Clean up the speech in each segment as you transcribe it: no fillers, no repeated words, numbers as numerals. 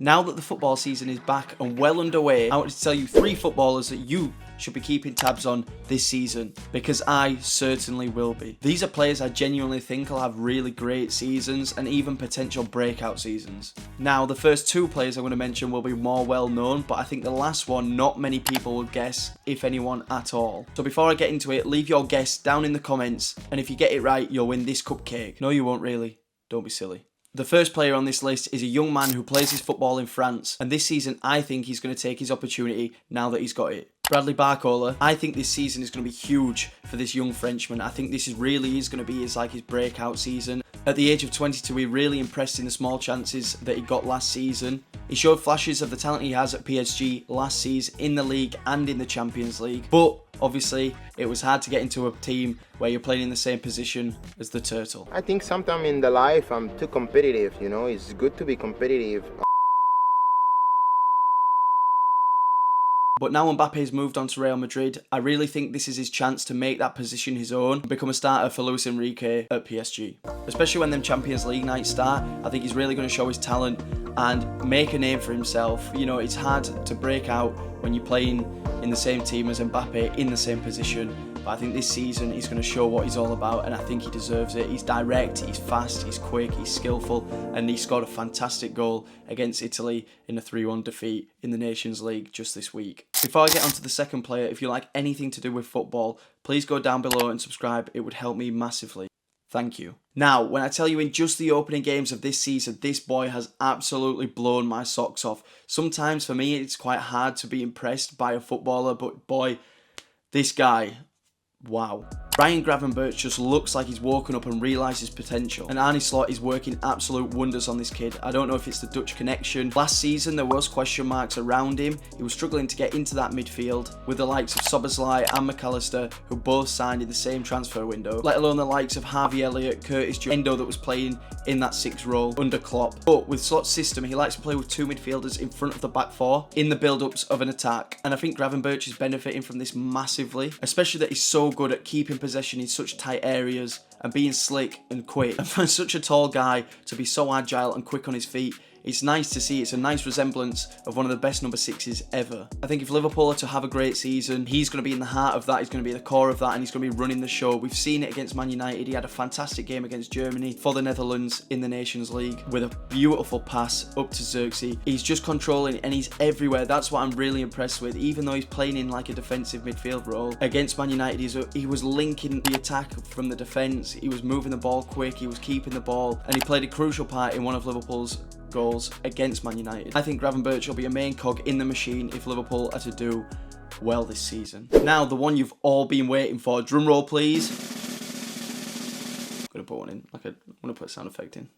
Now that the football season is back and well underway, I wanted to tell you 3 footballers that you should be keeping tabs on this season, because I certainly will be. These are players I genuinely think will have really great seasons and even potential breakout seasons. Now, the first 2 players I'm going to mention will be more well known, but I think the last one not many people will guess, if anyone at all. So before I get into it, leave your guess down in the comments, and if you get it right, you'll win this cupcake. No, you won't really. Don't be silly. The first player on this list is a young man who plays his football in France, and this season I think he's going to take his opportunity now that he's got it. Bradley Barcola. I think this season is going to be huge for this young Frenchman. I think this really is going to be his breakout season. At the age of 22, he really impressed in the small chances that he got last season. He showed flashes of the talent he has at PSG last season in the league and in the Champions League. But obviously, it was hard to get into a team where you're playing in the same position as the Turtle. I think sometimes in the life I'm too competitive, you know, it's good to be competitive. But now Mbappe's moved on to Real Madrid, I really think this is his chance to make that position his own and become a starter for Luis Enrique at PSG. Especially when them Champions League nights start, I think he's really going to show his talent and make a name for himself. You know, it's hard to break out when you're playing in the same team as Mbappe in the same position. But I think this season he's going to show what he's all about, and I think he deserves it. He's direct, he's fast, he's quick, he's skillful, and he scored a fantastic goal against Italy in a 3-1 defeat in the Nations League just this week. Before I get on to the second player, if you like anything to do with football, please go down below and subscribe. It would help me massively. Thank you. Now, when I tell you in just the opening games of this season, this boy has absolutely blown my socks off. Sometimes for me, it's quite hard to be impressed by a footballer, but boy, this guy, wow. Ryan Gravenberch just looks like he's woken up and realised his potential. And Arne Slot is working absolute wonders on this kid. I don't know if it's the Dutch connection. Last season there was question marks around him. He was struggling to get into that midfield with the likes of Szoboszlai and McAllister, who both signed in the same transfer window. Let alone the likes of Harvey Elliott, Curtis Jones, Endo that was playing in that 6th role under Klopp. But with Slot's system, he likes to play with 2 midfielders in front of the back 4 in the build-ups of an attack. And I think Gravenberch is benefiting from this massively, especially that he's so good at keeping possession in such tight areas and being slick and quick. And for such a tall guy to be so agile and quick on his feet, it's nice to see. It's a nice resemblance of one of the best number 6s ever. I think if Liverpool are to have a great season, he's going to be in the heart of that, he's going to be the core of that, and he's going to be running the show. We've seen it against Man United. He had a fantastic game against Germany for the Netherlands in the Nations League with a beautiful pass up to Xerxes. He's just controlling and he's everywhere. That's what I'm really impressed with. Even though he's playing in like a defensive midfield role, against Man United he was linking the attack from the defence, he was moving the ball quick, he was keeping the ball, and he played a crucial part in one of Liverpool's goals against Man United. I think Gravenberch will be a main cog in the machine if Liverpool are to do well this season. Now, the one you've all been waiting for. Drum roll, please. I'm gonna put one in. I'm gonna put a sound effect in.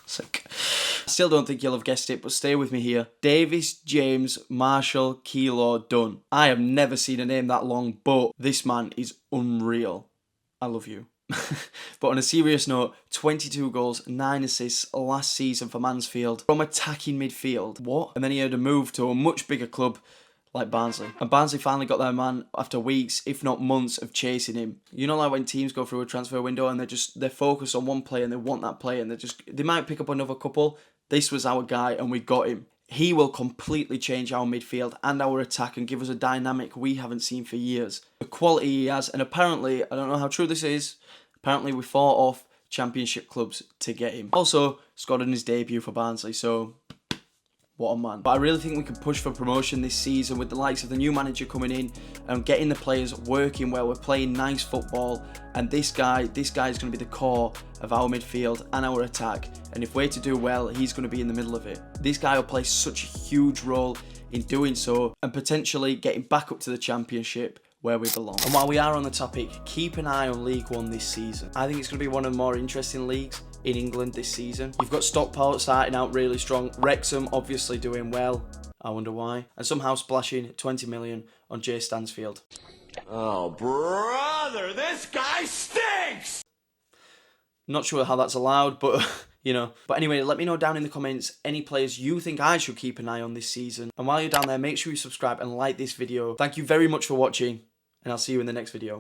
Sick. I still don't think you'll have guessed it, but stay with me here. Davis James Marshall Kilo Dunn. I have never seen a name that long, but this man is unreal. I love you. But on a serious note, 22 goals, 9 assists last season for Mansfield from attacking midfield. What? And then he had a move to a much bigger club like Barnsley. And Barnsley finally got their man after weeks, if not months, of chasing him. You know, like when teams go through a transfer window and they're focused on one player and they want that player and they might pick up another couple. This was our guy and we got him. He will completely change our midfield and our attack and give us a dynamic we haven't seen for years. The quality he has, and apparently, I don't know how true this is, apparently we fought off championship clubs to get him. Also, scored in his debut for Barnsley, so what a man. But I really think we can push for promotion this season with the likes of the new manager coming in and getting the players working well. We're playing nice football, and this guy is going to be the core of our midfield and our attack. And if we're to do well, he's going to be in the middle of it. This guy will play such a huge role in doing so and potentially getting back up to the championship where we belong. And while we are on the topic, keep an eye on League One this season. I think it's going to be one of the more interesting leagues in England this season. You've got Stockport starting out really strong, Wrexham obviously doing well, I wonder why, and somehow splashing 20 million on Jay Stansfield. Oh brother, this guy stinks! Not sure how that's allowed, but you know. But anyway, let me know down in the comments any players you think I should keep an eye on this season. And while you're down there, make sure you subscribe and like this video. Thank you very much for watching, and I'll see you in the next video.